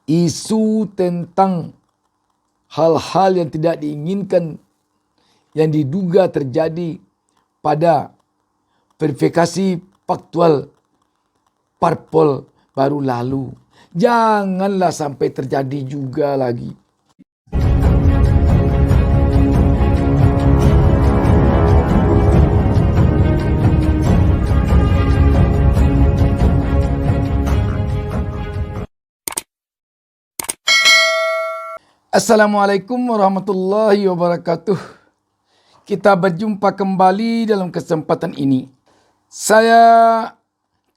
isu tentang hal-hal yang tidak diinginkan yang diduga terjadi pada verifikasi faktual parpol baru lalu. Janganlah sampai terjadi juga lagi. Assalamualaikum warahmatullahi wabarakatuh. Kita berjumpa kembali dalam kesempatan ini. Saya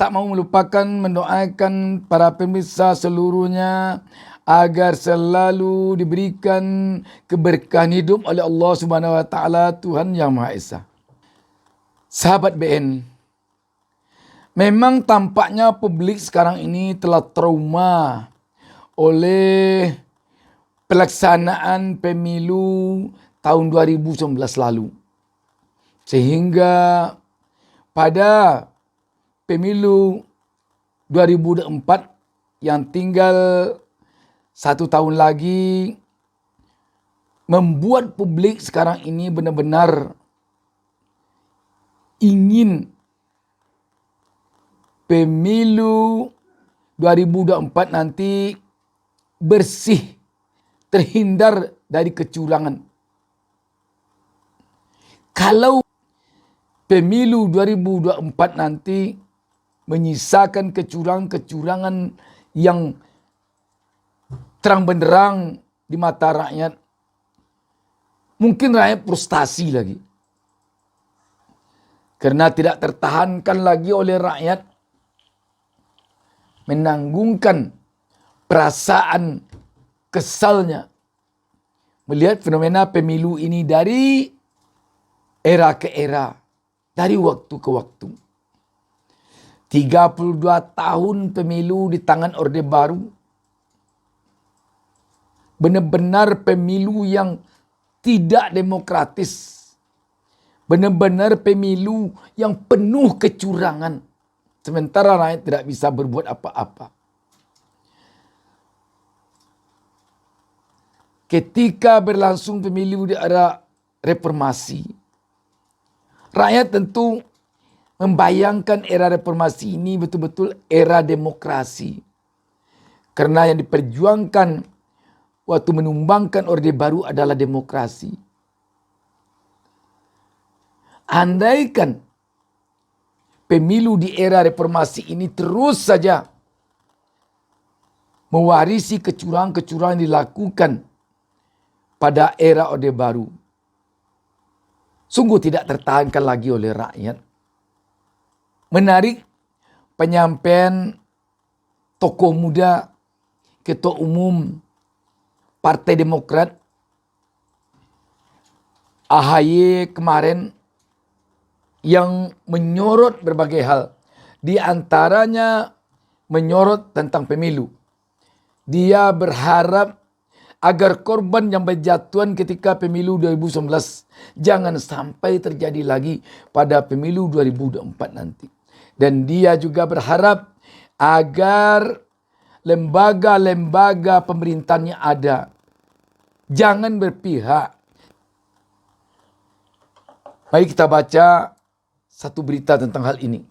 tak mau melupakan mendoakan para pemirsa seluruhnya agar selalu diberikan keberkahan hidup oleh Allah Subhanahu wa taala, Tuhan Yang Maha Esa. Sahabat BN, memang tampaknya publik sekarang ini telah trauma oleh pelaksanaan pemilu tahun 2019 lalu. Sehingga pada pemilu 2024 yang tinggal 1 tahun lagi membuat publik sekarang ini benar-benar ingin pemilu 2024 nanti bersih, terhindar dari kecurangan. Kalau pemilu 2024 nanti menyisakan kecurangan-kecurangan yang terang benderang di mata rakyat, mungkin rakyat frustasi lagi. Karena tidak tertahankan lagi oleh rakyat menanggungkan perasaan kesalnya melihat fenomena pemilu ini dari era ke era, dari waktu ke waktu. 32 tahun pemilu di tangan Orde Baru. Benar-benar pemilu yang tidak demokratis. Benar-benar pemilu yang penuh kecurangan. Sementara rakyat tidak bisa berbuat apa-apa. Ketika berlangsung pemilu di era reformasi, rakyat tentu membayangkan era reformasi ini betul-betul era demokrasi. Karena yang diperjuangkan waktu menumbangkan Orde Baru adalah demokrasi. Andaikan pemilu di era reformasi ini terus saja mewarisi kecurangan-kecurangan yang dilakukan pada era Orde Baru, sungguh tidak tertahankan lagi oleh rakyat. Menarik penyampaian tokoh muda, Ketua Umum Partai Demokrat AHY kemarin yang menyorot berbagai hal. Di antaranya menyorot tentang pemilu. Dia berharap agar korban yang berjatuhan ketika pemilu 2019 jangan sampai terjadi lagi pada pemilu 2024 nanti. Dan dia juga berharap agar lembaga-lembaga pemerintahnya ada. Jangan berpihak. Mari kita baca satu berita tentang hal ini.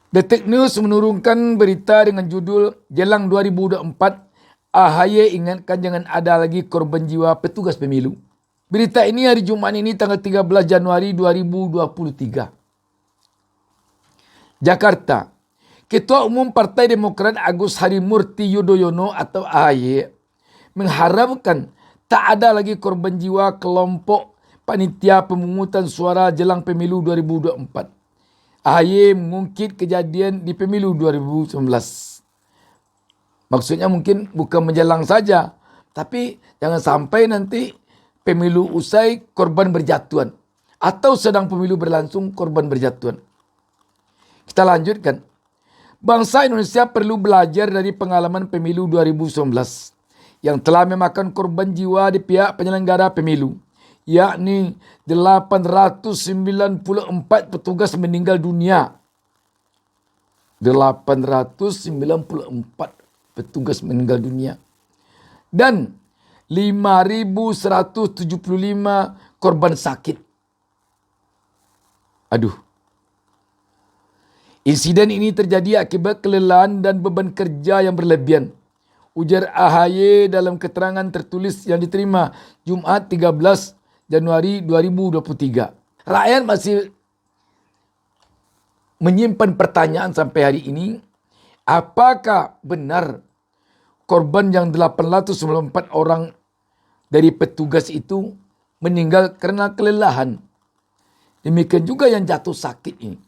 Detik News menurunkan berita dengan judul Jelang 2024, AHY ingatkan jangan ada lagi korban jiwa petugas pemilu. Berita ini hari Jumat ini tanggal 13 Januari 2023. Jakarta. Ketua Umum Partai Demokrat Agus Harimurti Yudhoyono atau AHY mengharapkan tak ada lagi korban jiwa kelompok panitia pemungutan suara jelang pemilu 2024. AHY mengungkit kejadian di pemilu 2019. Maksudnya mungkin bukan menjelang saja, tapi jangan sampai nanti pemilu usai korban berjatuhan. Atau sedang pemilu berlangsung korban berjatuhan. Kita lanjutkan. Bangsa Indonesia perlu belajar dari pengalaman pemilu 2019 yang telah memakan korban jiwa di pihak penyelenggara pemilu. Yakni 894 petugas meninggal dunia. 894 petugas meninggal dunia. Dan 5.175 korban sakit. Aduh. Insiden ini terjadi akibat kelelahan dan beban kerja yang berlebihan. Ujar AHY dalam keterangan tertulis yang diterima Jumat 13 Januari 2023. Rakyat masih menyimpan pertanyaan sampai hari ini. Apakah benar korban yang 894 orang dari petugas itu meninggal karena kelelahan? Demikian juga yang jatuh sakit ini.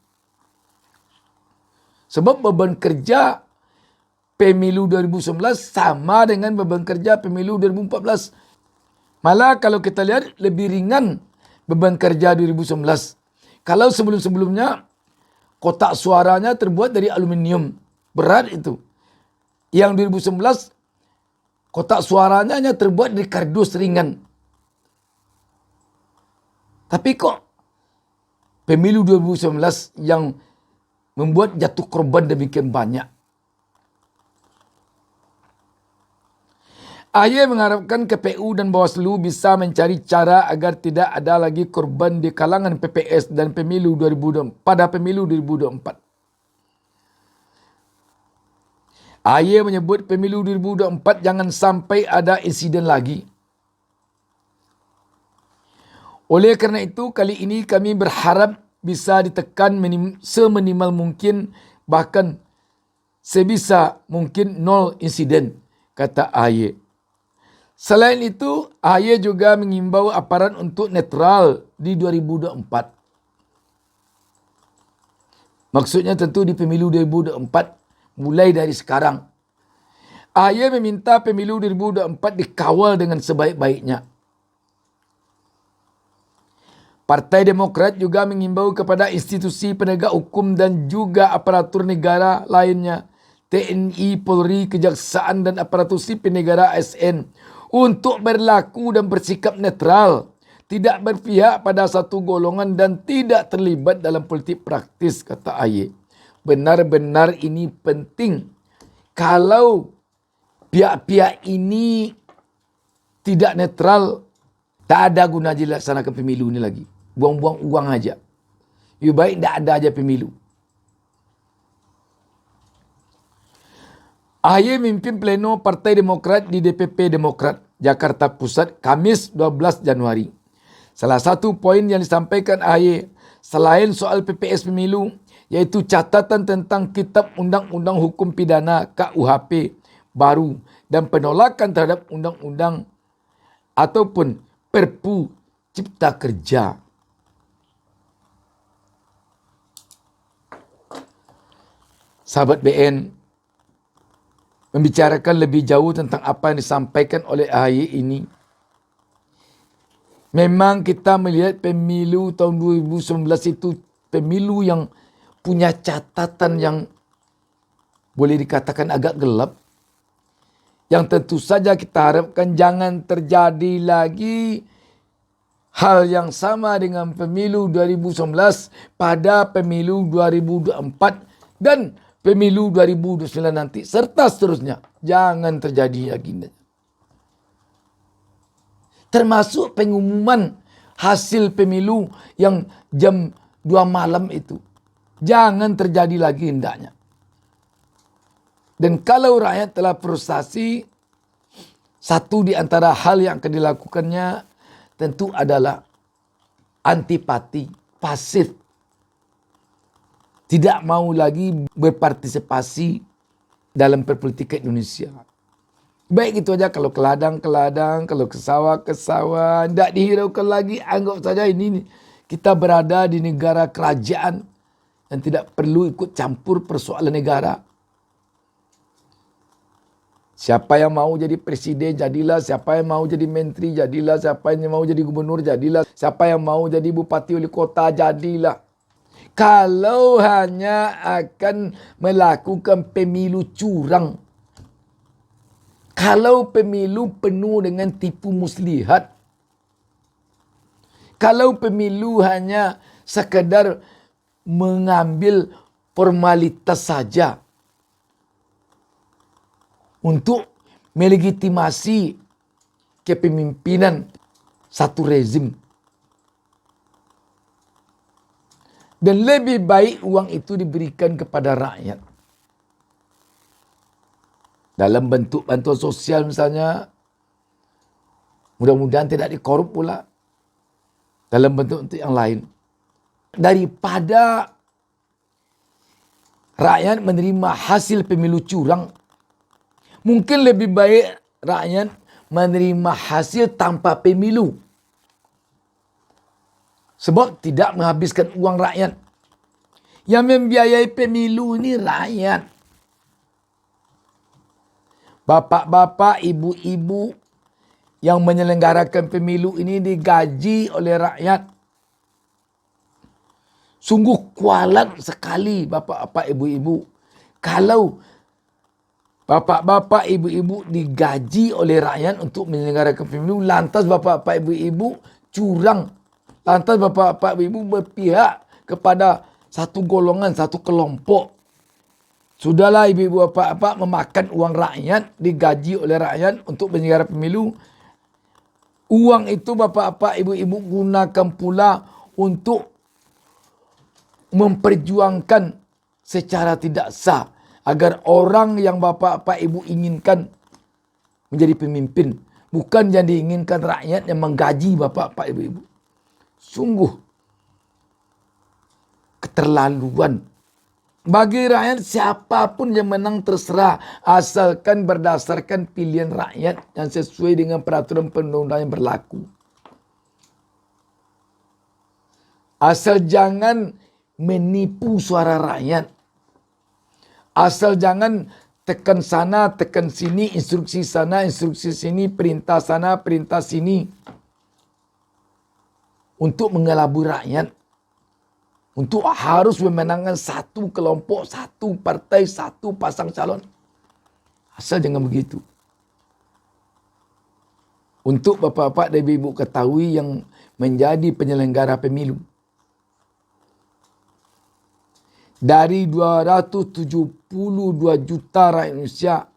Sebab beban kerja pemilu 2019 sama dengan beban kerja pemilu 2014. Malah kalau kita lihat lebih ringan beban kerja 2019. Kalau sebelum-sebelumnya kotak suaranya terbuat dari aluminium. Berat itu. Yang 2019 kotak suaranya hanya terbuat dari kardus ringan. Tapi kok pemilu 2019 yang membuat jatuh korban demikian banyak. AHY mengharapkan KPU dan Bawaslu bisa mencari cara agar tidak ada lagi korban di kalangan PPS dan pemilu 2024 pada pemilu 2024. AHY menyebut pemilu 2024 jangan sampai ada insiden lagi. Oleh kerana itu, kali ini kami berharap bisa ditekan seminimal mungkin, bahkan sebisa mungkin nol insiden, kata AHY. Selain itu, AHY juga mengimbau aparat untuk netral di 2024. Maksudnya tentu di pemilu 2024 mulai dari sekarang. AHY meminta pemilu 2024 dikawal dengan sebaik-baiknya. Partai Demokrat juga mengimbau kepada institusi penegak hukum dan juga aparatur negara lainnya, TNI, Polri, Kejaksaan dan aparatur sipil negara ASN untuk berlaku dan bersikap netral, tidak berpihak pada satu golongan dan tidak terlibat dalam politik praktis, kata AHY. Benar-benar ini penting. Kalau pihak-pihak ini tidak netral, tak ada guna dilaksanakan pemilu ini lagi. Buang-buang uang aja. Lebih baik tak ada aja pemilu. AHY memimpin pleno Partai Demokrat di DPP Demokrat Jakarta Pusat Kamis 12 Januari. Salah satu poin yang disampaikan AHY selain soal PPS pemilu, yaitu catatan tentang Kitab Undang-Undang Hukum Pidana KUHP baru dan penolakan terhadap undang-undang ataupun Perpu Cipta Kerja. Sahabat BN, membicarakan lebih jauh tentang apa yang disampaikan oleh AHY ini. Memang kita melihat pemilu tahun 2019 itu pemilu yang punya catatan yang boleh dikatakan agak gelap. Yang tentu saja kita harapkan jangan terjadi lagi hal yang sama dengan pemilu 2019 pada pemilu 2024 dan pemilu 2029 nanti serta seterusnya. Jangan terjadi lagi. Termasuk pengumuman hasil pemilu yang jam 2 malam itu. Jangan terjadi lagi hendaknya. Dan kalau rakyat telah frustasi, satu di antara hal yang akan dilakukannya tentu adalah antipati, pasif. Tidak mau lagi berpartisipasi dalam perpolitikan Indonesia. Baik itu aja, kalau ke ladang-ke-ladang, kalau ke sawah-ke-sawah, tidak dihiraukan lagi. Anggap saja ini kita berada di negara kerajaan dan tidak perlu ikut campur persoalan negara. Siapa yang mau jadi presiden, jadilah. Siapa yang mau jadi menteri, jadilah. Siapa yang mau jadi gubernur, jadilah. Siapa yang mau jadi bupati wali kota, jadilah. Kalau hanya akan melakukan pemilu curang, kalau pemilu penuh dengan tipu muslihat, kalau pemilu hanya sekadar mengambil formalitas saja, untuk melegitimasi kepemimpinan satu rezim. Dan lebih baik uang itu diberikan kepada rakyat. Dalam bentuk bantuan sosial misalnya, mudah-mudahan tidak dikorup pula. Dalam bentuk yang lain. Daripada rakyat menerima hasil pemilu curang, mungkin lebih baik rakyat menerima hasil tanpa pemilu. Sebab tidak menghabiskan uang rakyat. Yang membiayai pemilu ini rakyat. Bapak-bapak, ibu-ibu yang menyelenggarakan pemilu ini digaji oleh rakyat. Sungguh kualat sekali bapak-bapak, ibu-ibu. Kalau bapak-bapak, ibu-ibu digaji oleh rakyat untuk menyelenggarakan pemilu, lantas bapak-bapak, ibu-ibu curang. Lantas bapak-bapak, ibu berpihak kepada satu golongan, satu kelompok. Sudahlah ibu-ibu, bapak-bapak memakan uang rakyat, digaji oleh rakyat untuk menyelenggarakan pemilu. Uang itu bapak-bapak, ibu-ibu gunakan pula untuk memperjuangkan secara tidak sah agar orang yang bapak-bapak, ibu inginkan menjadi pemimpin. Bukan yang diinginkan rakyat yang menggaji bapak-bapak, ibu-ibu. Sungguh keterlaluan. Bagi rakyat siapapun yang menang terserah, asalkan berdasarkan pilihan rakyat yang sesuai dengan peraturan perundang-undangan yang berlaku. Asal jangan menipu suara rakyat. Asal jangan tekan sana, tekan sini, instruksi sana, instruksi sini, perintah sana, perintah sini. Untuk mengelabui rakyat. Untuk harus memenangkan satu kelompok, satu partai, satu pasang calon. Asal jangan begitu. Untuk bapak-bapak dan ibu ketahui yang menjadi penyelenggara pemilu. Dari 272 juta rakyat Indonesia,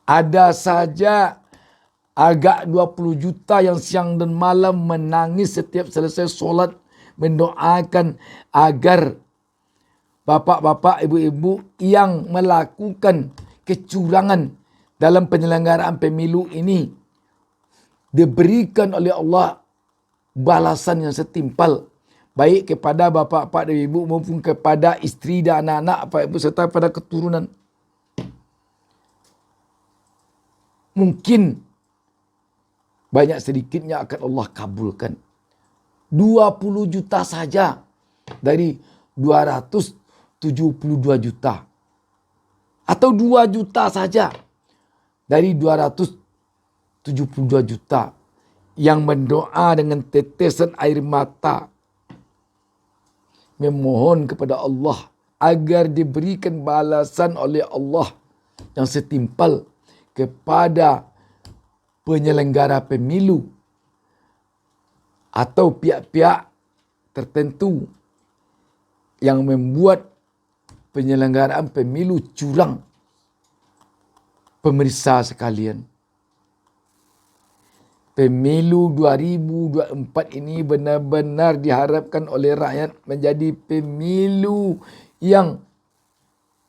ada saja agak 20 juta yang siang dan malam menangis setiap selesai solat, mendoakan agar bapak-bapak, ibu-ibu yang melakukan kecurangan dalam penyelenggaraan pemilu ini diberikan oleh Allah balasan yang setimpal, baik kepada bapak-bapak dan ibu maupun kepada istri dan anak-anak, bapak ibu serta pada keturunan. Mungkin banyak sedikitnya akan Allah kabulkan. 20 juta saja dari 272 juta. Atau 2 juta saja dari 272 juta yang mendoa dengan tetesan air mata, memohon kepada Allah agar diberikan balasan oleh Allah yang setimpal kepada penyelenggara pemilu atau pihak-pihak tertentu yang membuat penyelenggaraan pemilu curang. Pemirsa sekalian, pemilu 2024 ini benar-benar diharapkan oleh rakyat menjadi pemilu yang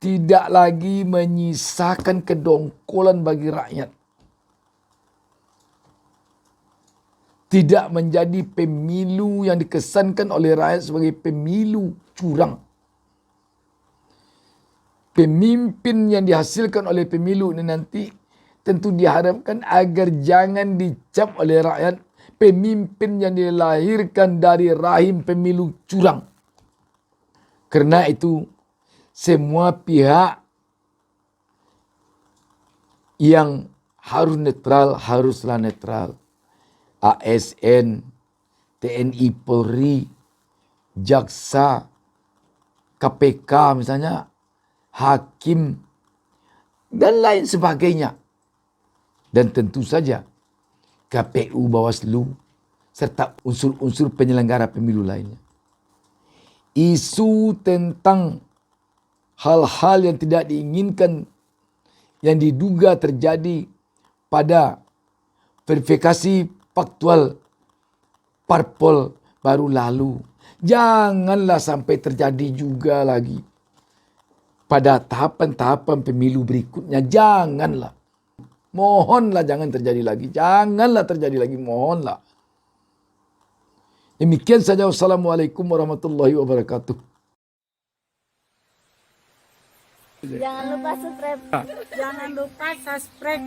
tidak lagi menyisakan kedongkolan bagi rakyat. Tidak menjadi pemilu yang dikesankan oleh rakyat sebagai pemilu curang. Pemimpin yang dihasilkan oleh pemilu ini nanti tentu diharapkan agar jangan dicap oleh rakyat pemimpin yang dilahirkan dari rahim pemilu curang. Karena itu semua pihak yang harus netral haruslah netral. ASN, TNI Polri, jaksa, KPK misalnya, hakim, dan lain sebagainya. Dan tentu saja KPU, Bawaslu, serta unsur-unsur penyelenggara pemilu lainnya. Isu tentang hal-hal yang tidak diinginkan yang diduga terjadi pada verifikasi faktual parpol baru lalu. Janganlah sampai terjadi juga lagi pada tahapan-tahapan pemilu berikutnya. Janganlah. Mohonlah jangan terjadi lagi. Janganlah terjadi lagi. Mohonlah. Demikian saja. Wassalamualaikum warahmatullahi wabarakatuh. Jangan lupa subscribe. Jangan lupa subscribe.